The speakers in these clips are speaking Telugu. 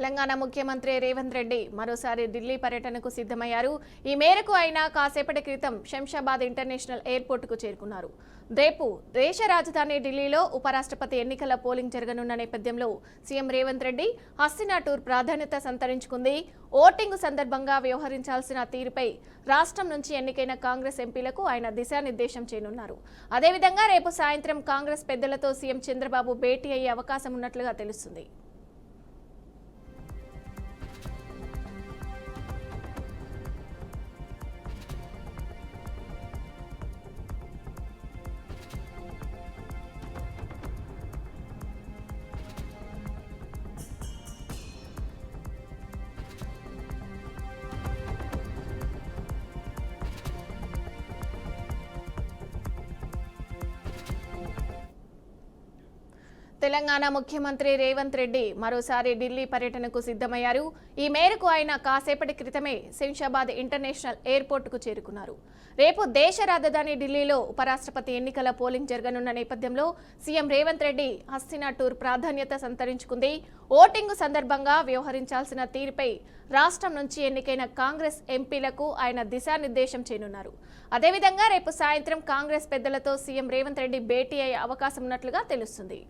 తెలంగాణ ముఖ్యమంత్రి రేవంత్ రెడ్డి మరోసారి ఢిల్లీ పర్యటనకు సిద్ధమయ్యారు. ఈ మేరకు ఆయన కాసేపటి క్రితం శంషాబాద్ ఇంటర్నేషనల్ ఎయిర్పోర్టుకు చేరుకున్నారు. రేపు దేశ రాజధాని ఢిల్లీలో ఉపరాష్ట్రపతి ఎన్నికల పోలింగ్ జరగనున్న నేపథ్యంలో సీఎం రేవంత్ రెడ్డి హస్తినా టూర్ ప్రాధాన్యత సంతరించుకుంది. ఓటింగ్ సందర్భంగా వ్యవహరించాల్సిన తీరుపై రాష్ట్రం నుంచి ఎన్నికైన కాంగ్రెస్ ఎంపీలకు ఆయన దిశానిర్దేశం చేయనున్నారు. అదేవిధంగా రేపు సాయంత్రం కాంగ్రెస్ పెద్దలతో సీఎం చంద్రబాబు భేటీ అయ్యే అవకాశం ఉన్నట్లుగా తెలుస్తుంది. తెలంగాణ ముఖ్యమంత్రి రేవంత్ రెడ్డి మరోసారి ఢిల్లీ పర్యటనకు సిద్ధమయ్యారు. ఈ మేరకు ఆయన కాసేపటి క్రితమే శంషాబాద్ ఇంటర్నేషనల్ ఎయిర్పోర్టుకు చేరుకున్నారు. రేపు దేశ రాజధాని ఢిల్లీలో ఉపరాష్ట్రపతి ఎన్నికల పోలింగ్ జరగనున్న నేపథ్యంలో సీఎం రేవంత్ రెడ్డి హస్తినా టూర్ ప్రాధాన్యత సంతరించుకుంది. ఓటింగ్ సందర్భంగా వ్యవహరించాల్సిన తీరుపై రాష్ట్రం నుంచి ఎన్నికైన కాంగ్రెస్ ఎంపీలకు ఆయన దిశానిర్దేశం చేయనున్నారు. అదేవిధంగా రేపు సాయంత్రం కాంగ్రెస్ పెద్దలతో సీఎం రేవంత్ రెడ్డి భేటీ అయ్యే అవకాశం ఉన్నట్లుగా తెలుస్తుంది.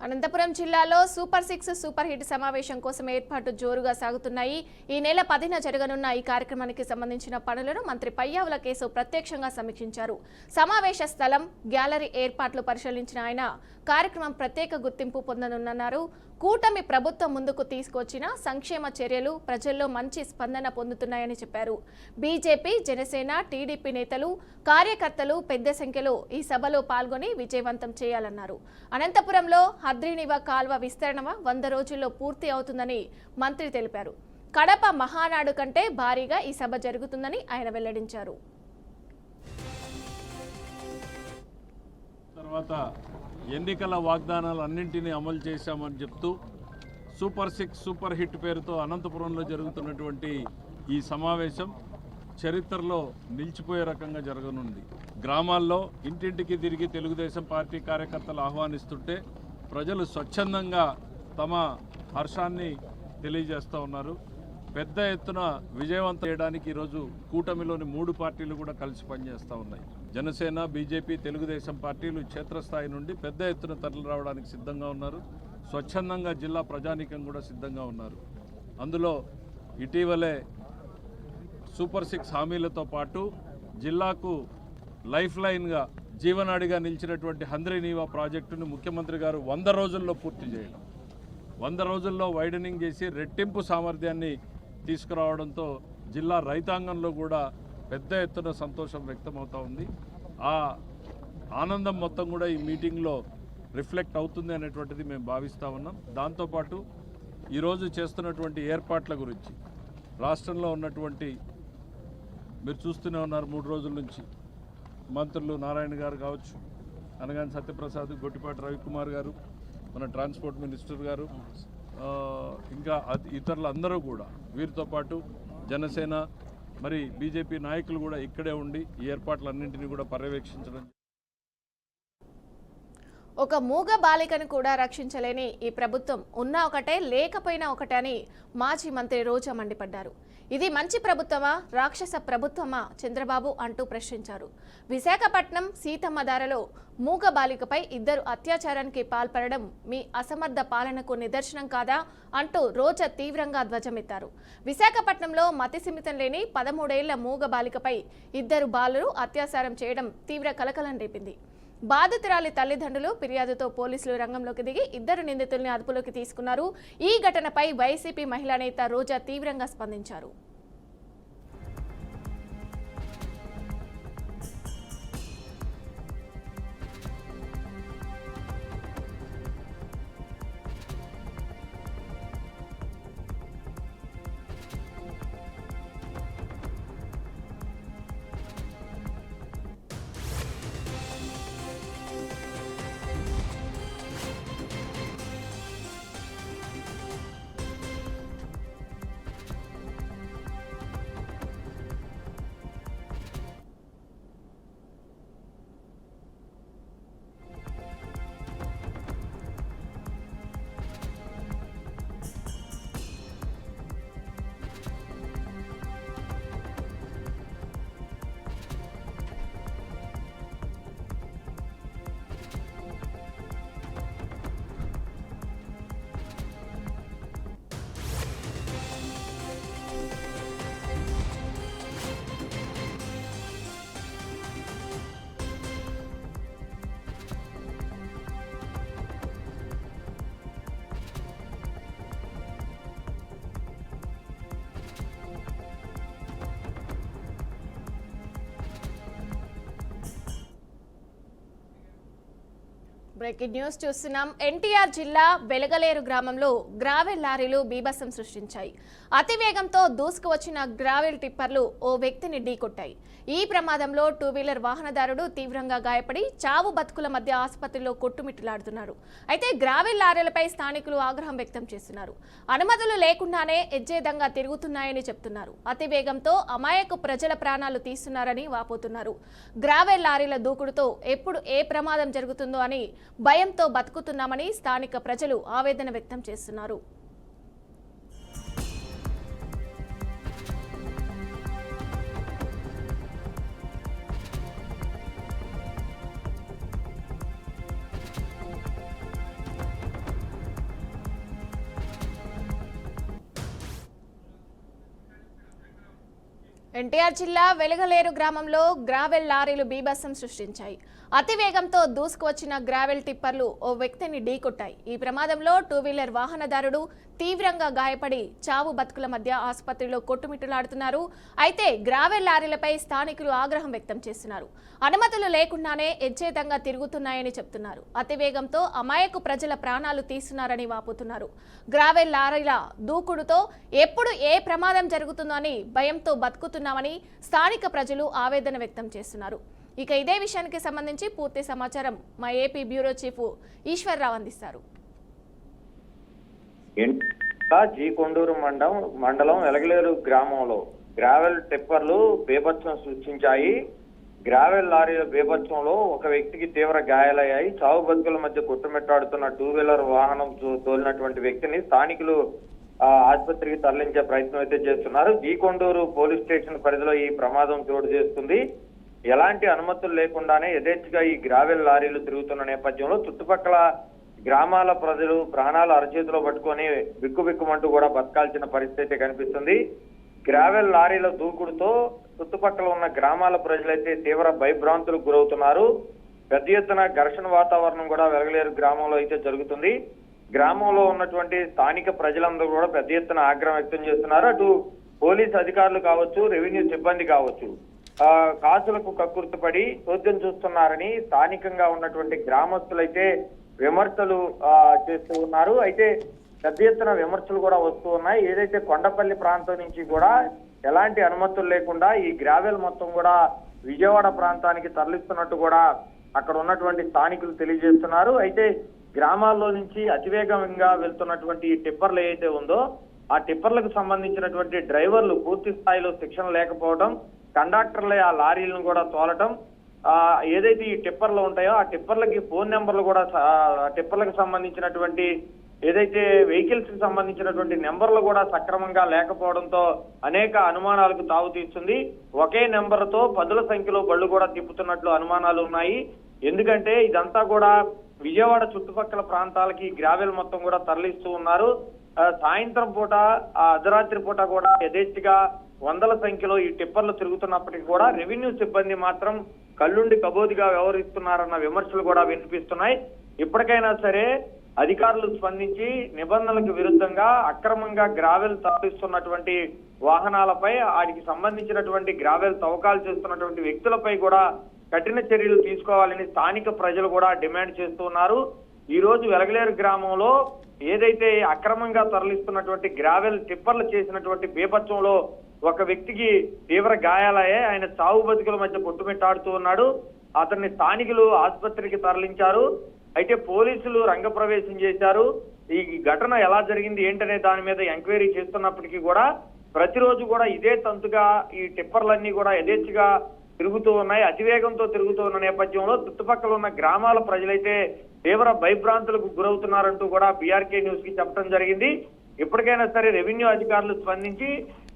అనంతపురం జిల్లాలో సూపర్ 6 సూపర్ హిట్ సమావేశం కోసం ఏర్పాటు జోరుగా సాగుతున్నాయి. ఈ నెల 10న జరగనున్న ఈ కార్యక్రమానికి సంబంధించిన పనులను మంత్రి పయ్యావుల కేశవ్ ప్రత్యక్షంగా సమీక్షించారు. సమావేశ స్థలం, గ్యాలరీ ఏర్పాట్లు పరిశీలించిన ఆయన కార్యక్రమం ప్రత్యేక గుర్తింపు పొందనున్నారు. కూటమి ప్రభుత్వం ముందుకు తీసుకొచ్చిన సంక్షేమ చర్యలు ప్రజల్లో మంచి స్పందన పొందుతున్నాయని చెప్పారు. బీజేపీ, జనసేన, టీడీపీ నేతలు, కార్యకర్తలు పెద్ద సంఖ్యలో ఈ సభలో పాల్గొని విజయవంతం చేయాలన్నారు. అనంతపురంలో హద్రినివా కాల్వ విస్తరణ 100 రోజుల్లో పూర్తి అవుతుందని మంత్రి తెలిపారు. కడప మహానాడు కంటే భారీగా ఈ సభ జరుగుతుందని ఆయన వెల్లడించారు. తర్వాత ఎన్నికల వాగ్దానాలన్నింటినీ అమలు చేశామని చెప్తూ సూపర్ 6 సూపర్ హిట్ పేరుతో అనంతపురంలో జరుగుతున్నటువంటి ఈ సమావేశం చరిత్రలో నిలిచిపోయే రకంగా జరగనుంది. గ్రామాల్లో ఇంటింటికి తిరిగి తెలుగుదేశం పార్టీ కార్యకర్తలు ఆహ్వానిస్తుంటే ప్రజలు స్వచ్ఛందంగా తమ హర్షాన్ని తెలియజేస్తూ ఉన్నారు. పెద్ద ఎత్తున విజయవంతం చేయడానికి ఈరోజు కూటమిలోని 3 పార్టీలు కూడా కలిసి పనిచేస్తూ ఉన్నాయి. జనసేన, బీజేపీ, తెలుగుదేశం పార్టీలు క్షేత్రస్థాయి నుండి పెద్ద ఎత్తున తరలి రావడానికి సిద్ధంగా ఉన్నారు. స్వచ్ఛందంగా జిల్లా ప్రజానీకం కూడా సిద్ధంగా ఉన్నారు. అందులో ఇటీవలే సూపర్ 6 హామీలతో పాటు జిల్లాకు లైఫ్ లైన్గా జీవనాడిగా నిలిచినటువంటి హంద్రీనీవా ప్రాజెక్టును ముఖ్యమంత్రి గారు 100 రోజుల్లో పూర్తి చేయడం, 100 రోజుల్లో వైడనింగ్ చేసి రెట్టింపు సామర్థ్యాన్ని తీసుకురావడంతో జిల్లా రైతాంగంలో కూడా పెద్ద ఎత్తున సంతోషం వ్యక్తమవుతూ ఉంది. ఆ ఆనందం మొత్తం కూడా ఈ మీటింగ్లో రిఫ్లెక్ట్ అవుతుంది అనేటువంటిది మేము భావిస్తూ ఉన్నాం. దాంతోపాటు ఈరోజు చేస్తున్నటువంటి ఏర్పాట్ల గురించి రాష్ట్రంలో ఉన్నటువంటి మీరు చూస్తూనే ఉన్నారు 3 రోజుల నుంచి మంత్రులు నారాయణ గారు కావచ్చు, అనగాని సత్యప్రసాద్, గొట్టిపాటి రవికుమార్ గారు, మన ట్రాన్స్పోర్ట్ మినిస్టర్ గారు, ఇంకా ఇతరులు అందరూ కూడా వీరితో పాటు జనసేన మరి బీజేపీ నాయకులు కూడా ఇక్కడే ఉండి ఈ ఏర్పాట్లన్నింటినీ కూడా పర్యవేక్షించడం. ఒక మూగ బాలికను కూడా రక్షించలేని ఈ ప్రభుత్వం ఉన్నా ఒకటే లేకపోయినా ఒకటే అని మాజీ మంత్రి రోజా మండిపడ్డారు. ఇది మంచి ప్రభుత్వమా, రాక్షస ప్రభుత్వమా చంద్రబాబు అంటూ ప్రశ్నించారు. విశాఖపట్నం సీతమ్మధారలో మూగ బాలికపై 2 అత్యాచారానికి పాల్పడడం మీ అసమర్థ పాలనకు నిదర్శనం కాదా అంటూ రోజా తీవ్రంగా ధ్వజమెత్తారు. విశాఖపట్నంలో మతిస్థిమితం లేని 13 ఏళ్ల మూగ బాలికపై 2 బాలురు అత్యాచారం చేయడం తీవ్ర కలకలం రేపింది. బాధితురాలి తల్లిదండ్రులు ఫిర్యాదుతో పోలీసులు రంగంలోకి దిగి 2 నిందితుల్ని అదుపులోకి తీసుకున్నారు. ఈ ఘటనపై వైసీపీ మహిళా నేత రోజా తీవ్రంగా స్పందించారు. బ్రేకింగ్ న్యూస్ చూస్తున్నాం. ఎన్టీఆర్ జిల్లా వెలగలేరు గ్రామంలో గ్రావెల్ లారీలు బీభత్సం సృష్టించాయి. అతివేగంతో దూసుకు వచ్చిన గ్రావెల్ టిప్పర్లు ఓ వ్యక్తిని ఢీకొట్టాయి. ఈ ప్రమాదంలో 2-వీలర్ వాహనదారుడు తీవ్రంగా గాయపడి చావు బతుకుల మధ్య ఆసుపత్రిలో కొట్టుమిట్టులాడుతున్నారు. అయితే గ్రావెల్ లారీలపై స్థానికులు ఆగ్రహం వ్యక్తం చేస్తున్నారు. అనుమతులు లేకుండానే ఎజ్జేదంగా తిరుగుతున్నాయని చెప్తున్నారు. అతివేగంతో అమాయక ప్రజల ప్రాణాలు తీస్తున్నారని వాపోతున్నారు. గ్రావెల్ లారీల దూకుడుతో ఎప్పుడు ఏ ప్రమాదం జరుగుతుందో అని భయంతో బతుకుతున్నామని స్థానిక ప్రజలు ఆవేదన వ్యక్తం చేస్తున్నారు. ఎన్టీఆర్ జిల్లా వెలగలేరు గ్రామంలో గ్రావెల్ లారీలు బీభత్సం సృష్టించాయి. అతివేగంతో దూసుకువచ్చిన గ్రావెల్ టిప్పర్లు ఓ వ్యక్తిని ఢీకొట్టాయి. ఈ ప్రమాదంలో 2-వీలర్ వాహనదారుడు తీవ్రంగా గాయపడి చావు బతుకుల మధ్య ఆసుపత్రిలో కొట్టుమిట్టులాడుతున్నారు. అయితే గ్రావెల్ లారీలపై స్థానికులు ఆగ్రహం వ్యక్తం చేస్తున్నారు. అనుమతులు లేకుండానే ఎచ్చేతంగా తిరుగుతున్నాయని చెప్తున్నారు. అతివేగంతో అమాయకు ప్రజల ప్రాణాలు తీస్తున్నారని వాపోతున్నారు. గ్రావెల్ లారీల దూకుడుతో ఎప్పుడు ఏ ప్రమాదం జరుగుతుందో అని భయంతో బతుకుతున్నామని స్థానిక ప్రజలు ఆవేదన వ్యక్తం చేస్తున్నారు. ఇక ఇదే విషయానికి సంబంధించి పూర్తి సమాచారం మా ఏపీ బ్యూరో చీఫ్ ఈశ్వర్రావు అందిస్తారు. జీ కొండూరు మండలం వెలగలేరు గ్రామంలో గ్రావెల్ టిప్పర్లు బీభత్సం సృష్టించాయి. గ్రావెల్ లారీల బీభత్సంలో ఒక వ్యక్తికి తీవ్ర గాయాలయ్యాయి. చావు బతుకుల మధ్య కొట్టుమిట్టాడుతున్న 2-వీలర్ వాహనం తోలినటువంటి వ్యక్తిని స్థానికులు ఆసుపత్రికి తరలించే ప్రయత్నం అయితే చేస్తున్నారు. జీ కొండూరు పోలీస్ స్టేషన్ పరిధిలో ఈ ప్రమాదం చోటు చేసుకుంది. ఎలాంటి అనుమతులు లేకుండానే యథేచ్ఛగా ఈ గ్రావెల్ లారీలు తిరుగుతున్న నేపథ్యంలో చుట్టుపక్కల గ్రామాల ప్రజలు ప్రాణాలు అరచేతిలో పట్టుకొని బిక్కుబిక్కుమంటూ కూడా బతకాల్సిన పరిస్థితి కనిపిస్తుంది. గ్రావెల్ లారీల దూకుడుతో చుట్టుపక్కల ఉన్న గ్రామాల ప్రజలైతే తీవ్ర భయభ్రాంతులకు గురవుతున్నారు. పెద్ద ఎత్తున ఘర్షణ వాతావరణం కూడా వెలగలేరు గ్రామంలో అయితే జరుగుతుంది. గ్రామంలో ఉన్నటువంటి స్థానిక ప్రజలందరూ కూడా పెద్ద ఎత్తున ఆగ్రహం వ్యక్తం చేస్తున్నారు. అటు పోలీస్ అధికారులు కావచ్చు, రెవెన్యూ సిబ్బంది కావచ్చు, కాసులకు కక్కుర్తిపడి చోద్యం చూస్తున్నారని స్థానికంగా ఉన్నటువంటి గ్రామస్తులైతే విమర్శలు చేస్తూ ఉన్నారు. అయితే పెద్ద ఎత్తున విమర్శలు కూడా వస్తూ ఉన్నాయి. ఏదైతే కొండపల్లి ప్రాంతం నుంచి కూడా ఎలాంటి అనుమతులు లేకుండా ఈ గ్రావెల్ మొత్తం కూడా విజయవాడ ప్రాంతానికి తరలిస్తున్నట్టు కూడా అక్కడ ఉన్నటువంటి స్థానికులు తెలియజేస్తున్నారు. అయితే గ్రామాల్లో నుంచి అతివేగంగా వెళ్తున్నటువంటి ఈ టిప్పర్లు ఏదైతే ఉందో ఆ టిప్పర్లకు సంబంధించినటువంటి డ్రైవర్లు పూర్తి స్థాయిలో శిక్షణ లేకపోవడం, కండక్టర్లే ఆ లారీలను కూడా తోలటం, ఏదైతే ఈ టిప్పర్లు ఉంటాయో ఆ టిప్పర్లకి ఫోన్ నెంబర్లు కూడా టిప్పర్లకు సంబంధించినటువంటి ఏదైతే వెహికల్స్ కి సంబంధించినటువంటి నెంబర్లు కూడా సక్రమంగా లేకపోవడంతో అనేక అనుమానాలకు తావుతీస్తుంది. ఒకే నెంబర్తో 10ల సంఖ్యలో బళ్ళు కూడా తిప్పుతున్నట్లు అనుమానాలు ఉన్నాయి. ఎందుకంటే ఇదంతా కూడా విజయవాడ చుట్టుపక్కల ప్రాంతాలకి గ్రావెల్ మొత్తం కూడా తరలిస్తూ ఉన్నారు. సాయంత్రం పూట అర్ధరాత్రి పూట కూడా యథేచ్ఛగా 100ల సంఖ్యలో ఈ టిప్పర్లు తిరుగుతున్నప్పటికీ కూడా రెవెన్యూ సిబ్బంది మాత్రం కళ్ళుండి కబోదిగా వ్యవహరిస్తున్నారన్న విమర్శలు కూడా వినిపిస్తున్నాయి. ఇప్పటికైనా సరే అధికారులు స్పందించి నిబంధనలకు విరుద్ధంగా అక్రమంగా గ్రావెల్ తరలిస్తున్నటువంటి వాహనాలపై వాటికి సంబంధించినటువంటి గ్రావెల్ తవ్వకాలు చేస్తున్నటువంటి వ్యక్తులపై కూడా కఠిన చర్యలు తీసుకోవాలని స్థానిక ప్రజలు కూడా డిమాండ్ చేస్తున్నారు. ఈ రోజు వెలగలేరు గ్రామంలో ఏదైతే అక్రమంగా తరలిస్తున్నటువంటి గ్రావెల్ టిప్పర్లు చేసినటువంటి బీభత్సంలో ఒక వ్యక్తికి తీవ్ర గాయాలయ్యాయి. ఆయన చావు బతుకుల మధ్య కొట్టుమిట్టాడుతూ ఉన్నాడు. అతన్ని స్థానికులు ఆసుపత్రికి తరలించారు. అయితే పోలీసులు రంగప్రవేశం చేశారు. ఈ ఘటన ఎలా జరిగింది ఏంటనే దాని మీద ఎంక్వైరీ చేస్తున్నప్పటికీ కూడా ప్రతిరోజు కూడా ఇదే తంతుగా ఈ టిప్పర్లన్నీ కూడా యథేచ్ఛగా తిరుగుతూ ఉన్నాయి. అతివేగంతో తిరుగుతూ ఉన్న నేపథ్యంలో చుట్టుపక్కల ఉన్న గ్రామాల ప్రజలైతే తీవ్ర భయభ్రాంతులకు గురవుతున్నారంటూ కూడా బీఆర్కే న్యూస్ కి చెప్పడం జరిగింది. ఇప్పటికైనా సరే రెవెన్యూ అధికారులు స్పందించి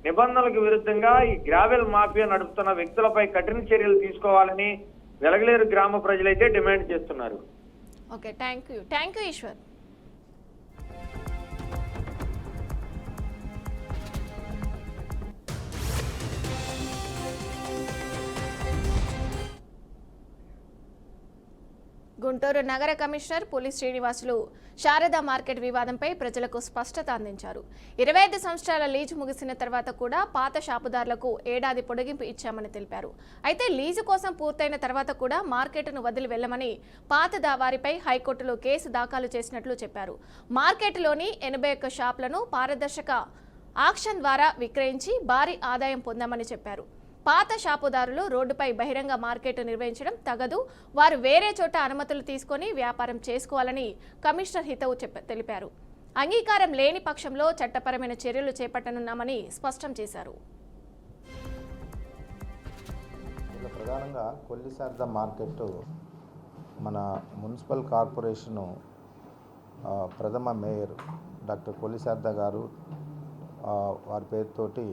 నిబంధనలకు విరుద్ధంగా ఈ గ్రావెల్ మాఫియా నడుపుతున్న వ్యక్తులపై కఠిన చర్యలు తీసుకోవాలని వెలగలేరు గ్రామ ప్రజలైతే డిమాండ్ చేస్తున్నారు. Okay, thank you Eshwar. Guntur నగర కమిషనర్ పులి శ్రీనివాసులు శారదా మార్కెట్ వివాదంపై ప్రజలకు స్పష్టత అందించారు. 25 సంవత్సరాల లీజు ముగిసిన తర్వాత కూడా పాత షాపుదారులకు ఏడాది పొడిగింపు ఇచ్చామని తెలిపారు. అయితే లీజు కోసం పూర్తయిన తర్వాత కూడా మార్కెట్ను వదిలి వెళ్లమని పాత వారిపై హైకోర్టులో కేసు దాఖలు చేసినట్లు చెప్పారు. మార్కెట్లోని 81 షాపులను పారదర్శక ఆక్షన్ ద్వారా విక్రయించి భారీ ఆదాయం పొందామని చెప్పారు. పాత షాపుదారులు రోడ్డుపై బహిరంగ మార్కెట్ నిర్వహించడం తగదు, వారు వేరే చోట అనుమతులు తీసుకొని వ్యాపారం చేసుకోవాలని కమిషనర్ హితవు తెలిపారు. అంగీకారం లేని పక్షంలో చట్టపరమైన చర్యలు చేపట్టనున్నామని స్పష్టం చేశారు. ప్రధానంగా కొల్లి శారదా మార్కెట్ మన మున్సిపల్ కార్పొరేషను ప్రథమ మేయర్ డాక్టర్ కొల్లి శారదా గారు వారి పేరుతోటి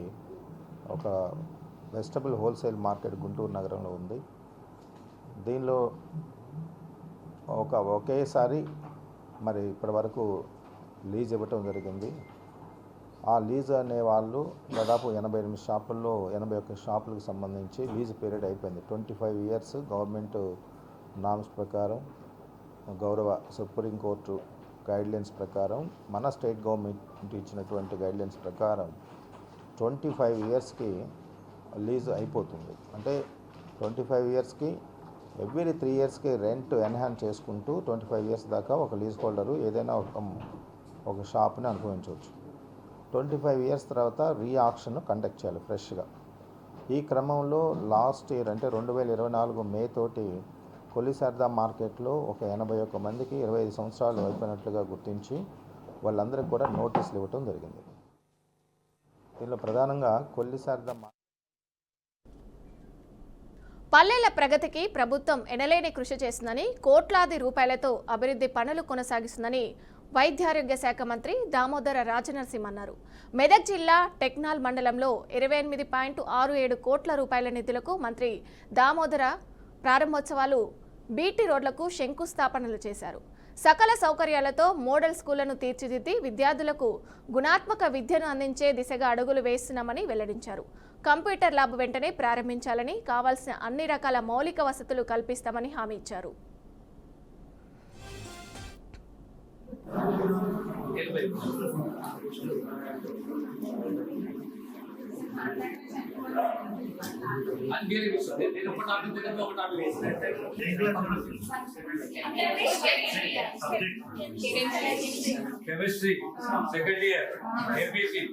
ఒక వెజిటబుల్ హోల్సేల్ మార్కెట్ గుంటూరు నగరంలో ఉంది. దీనిలో ఒకేసారి మరి ఇప్పటి వరకు లీజ్ ఇవ్వటం జరిగింది. ఆ లీజ్ అనే వాళ్ళు దాదాపు 88 షాపుల్లో 81 షాపులకు సంబంధించి లీజ్ పీరియడ్ అయిపోయింది. 25 ఇయర్స్ గవర్నమెంట్ నామ్స్ ప్రకారం, గౌరవ సుప్రీంకోర్టు గైడ్లైన్స్ ప్రకారం, మన స్టేట్ గవర్నమెంట్ ఇచ్చినటువంటి గైడ్లైన్స్ ప్రకారం 25 ఇయర్స్కి లీజ్ అయిపోతుంది. అంటే 25 ఇయర్స్కి ఎవ్రీ 3 ఇయర్స్కి రెంట్ ఎన్హాన్స్ చేసుకుంటూ 25 ఇయర్స్ దాకా ఒక లీజ్ హోల్డరు ఏదైనా ఒక షాప్ని అనుభవించవచ్చు. 25 ఇయర్స్ తర్వాత ఆక్షన్ కండక్ట్ చేయాలి ఫ్రెష్గా. ఈ క్రమంలో లాస్ట్ ఇయర్ అంటే 2024 మే తోటి కొల్లి శారదా మార్కెట్లో ఒక 81 మందికి 25 సంవత్సరాలు అయిపోయినట్లుగా గుర్తించి వాళ్ళందరికీ కూడా నోటీసులు ఇవ్వటం జరిగింది. దీనిలో ప్రధానంగా కొల్లి శారదా పల్లెల ప్రగతికి ప్రభుత్వం ఎనలేని కృషి చేస్తుందని, కోట్లాది రూపాయలతో అభివృద్ధి పనులు కొనసాగిస్తుందని వైద్యారోగ్య శాఖ మంత్రి దామోదర రాజనరసింహ అన్నారు. మెదక్ జిల్లా టెక్నాల్ మండలంలో 28.67 కోట్ల రూపాయల నిధులకు మంత్రి దామోదర ప్రారంభోత్సవాలు, బీటీ రోడ్లకు శంకుస్థాపనలు చేశారు. సకల సౌకర్యాలతో మోడల్ స్కూళ్లను తీర్చిదిద్ది విద్యార్థులకు గుణాత్మక విద్యను అందించే దిశగా అడుగులు వేస్తున్నామని వెల్లడించారు. కంప్యూటర్ ల్యాబ్ వెంటనే ప్రారంభించాలని, కావాల్సిన అన్ని రకాల మౌలిక వసతులు కల్పిస్తామని హామీ ఇచ్చారు. Chemistry second year MPC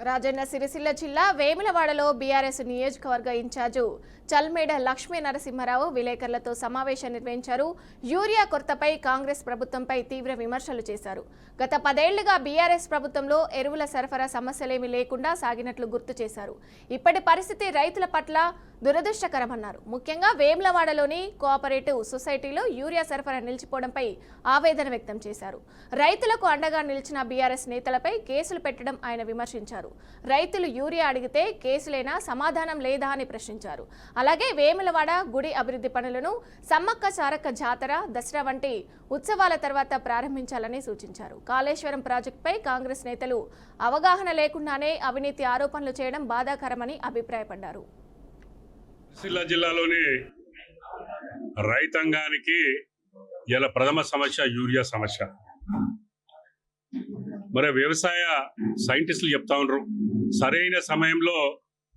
Rajanna Sircilla జిల్లా వేములవాడలో బీఆర్ఎస్ నియోజకవర్గ ఇన్ఛార్జు చల్మేడ లక్ష్మీ నరసింహారావు విలేకరులతో సమావేశం నిర్వహించారు. యూరియా కొరతపై కాంగ్రెస్ ప్రభుత్వంపై తీవ్ర విమర్శలు చేశారు. గత 10 ఏళ్లుగా బీఆర్ఎస్ ప్రభుత్వంలో ఎరువుల సరఫరా సమస్యలేమీ లేకుండా సాగినట్లు గుర్తు చేశారు. ఇప్పటి పరిస్థితి రైతుల పట్ల దురదృష్టకరమన్నారు. ముఖ్యంగా వేములవాడలోని కోఆపరేటివ్ సొసైటీలో యూరియా సరఫరా నిలిచిపోవడంపై ఆవేదన వ్యక్తం చేశారు. రైతులకు అండగా నిలిచిన బీఆర్ఎస్ నేతలపై కేసులు పెట్టడం ఆయన విమర్శించారు. రైతులు యూరియా అడిగితే కేసులైనా సమాధానం లేదా అని ప్రశ్నించారు. అలాగే వేములవాడ గుడి అభివృద్ధి పనులను సమ్మక్క సారక్క జాతర, దసరా వంటి ఉత్సవాల తర్వాత ప్రారంభించాలని సూచించారు. కాళేశ్వరం ప్రాజెక్టుపై కాంగ్రెస్ నేతలు అవగాహన లేకుండానే అవినీతి ఆరోపణలు చేయడం బాధాకరమని అభిప్రాయపడ్డారు. సిరిసిల్ల జిల్లాలోని రైతాంగానికి ఇలా ప్రథమ సమస్య యూరియా సమస్య. మరి వ్యవసాయ సైంటిస్టులు చెప్తా ఉన్నారు, సరైన సమయంలో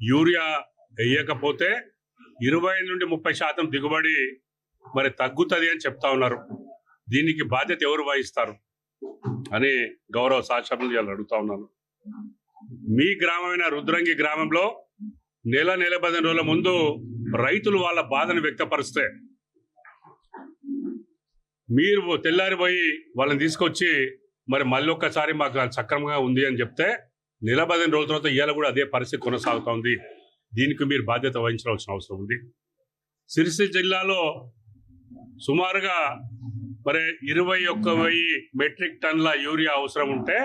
యూరియా వేయకపోతే 20 నుండి 30% దిగుబడి మరి తగ్గుతుంది అని చెప్తా ఉన్నారు. దీనికి బాధ్యత ఎవరు వహిస్తారు అని గౌరవ శాసనసభ్యులు అడుగుతా ఉన్నాను. మీ గ్రామమైన రుద్రంగి గ్రామంలో నెల 15 రోజుల ముందు రైతులు వాళ్ళ బాధను వ్యక్తపరిస్తే మీరు తెల్లారిపోయి వాళ్ళని తీసుకొచ్చి మరి మళ్ళీ ఒక్కసారి మాకు సక్రమంగా ఉంది అని చెప్తే నెల 15 రోజుల తర్వాత ఇవాళ కూడా అదే పరిస్థితి కొనసాగుతూ ఉంది. దీనికి మీరు బాధ్యత వహించాల్సిన అవసరం ఉంది. సిరిసిల్ల జిల్లాలో సుమారుగా మరి 21,000 మెట్రిక్ టన్నుల యూరియా అవసరం ఉంటే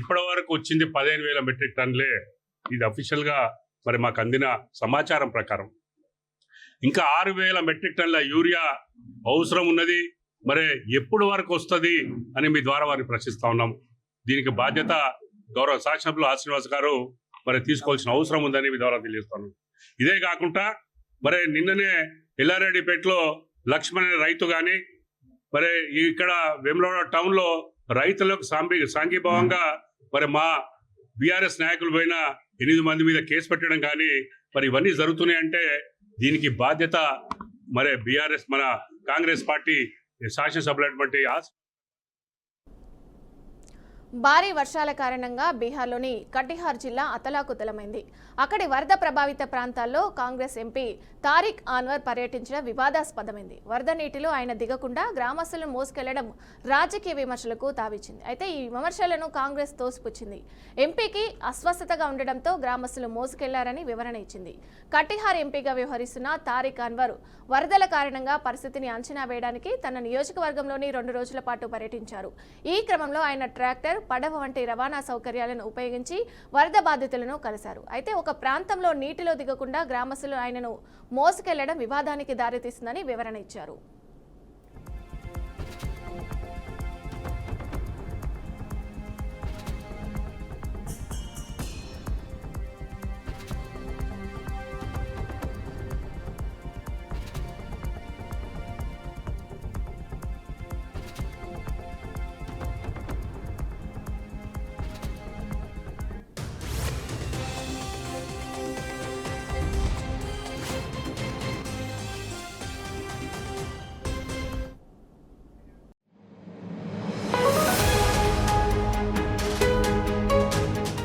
ఇప్పటి వరకు వచ్చింది 15,000 మెట్రిక్ టన్నులే. ఇది అఫీషియల్ గా మరి మాకు అందిన సమాచారం ప్రకారం. ఇంకా 6,000 మెట్రిక్ టన్నుల యూరియా అవసరం ఉన్నది. మరి ఎప్పుడు వరకు వస్తుంది అని మీ ద్వారా వారిని ప్రశ్నిస్తా ఉన్నాం. దీనికి బాధ్యత గౌరవ శాసనసభ్యులు శ్రీనివాస్ గారు మరి తీసుకోవాల్సిన అవసరం ఉందని మీ ద్వారా తెలియజేస్తాను. ఇదే కాకుండా మరి నిన్ననే ఎల్లారెడ్డిపేటలో లక్ష్మణ్ అనే రైతు కానీ మరి ఇక్కడ వేములవాడ టౌన్ లో రైతులకు సాంఘీభావంగా మరి మా బీఆర్ఎస్ నాయకులు పైన 8 మంది మీద కేసు పెట్టడం కానీ మరి ఇవన్నీ జరుగుతున్నాయంటే దీనికి బాధ్యత మరి బీఆర్ఎస్ మన కాంగ్రెస్ పార్టీ శాసనసభ్యులైనటువంటి భారీ వర్షాల కారణంగా బీహార్లోని కటిహార్ జిల్లా అతలాకుతలమైంది. అక్కడి వరద ప్రభావిత ప్రాంతాల్లో కాంగ్రెస్ ఎంపీ తారిక్ అన్వర్ పర్యటించడం వివాదాస్పదమైంది. వరద నీటిలో ఆయన దిగకుండా గ్రామస్తులను మోసుకెళ్లడం రాజకీయ విమర్శలకు తావిచ్చింది. అయితే ఈ విమర్శలను కాంగ్రెస్ తోసిపుచ్చింది. ఎంపీకి అస్వస్థతగా ఉండడంతో గ్రామస్తులు మోసుకెళ్లారని వివరణ ఇచ్చింది. కటిహార్ ఎంపీగా వ్యవహరిస్తున్న తారిక్ అన్వర్ వరదల కారణంగా పరిస్థితిని అంచనా వేయడానికి తన నియోజకవర్గంలోని 2 రోజుల పాటు పర్యటించారు. ఈ క్రమంలో ఆయన ట్రాక్టర్, పడవ వంటి రవాణా సౌకర్యాలను ఉపయోగించి వరద బాధితులను కలిశారు. అయితే ఒక ప్రాంతంలో నీటిలో దిగకుండా గ్రామస్తులు ఆయనను మోసుకెళ్లడం వివాదానికి దారితీస్తుందని వివరణ ఇచ్చారు.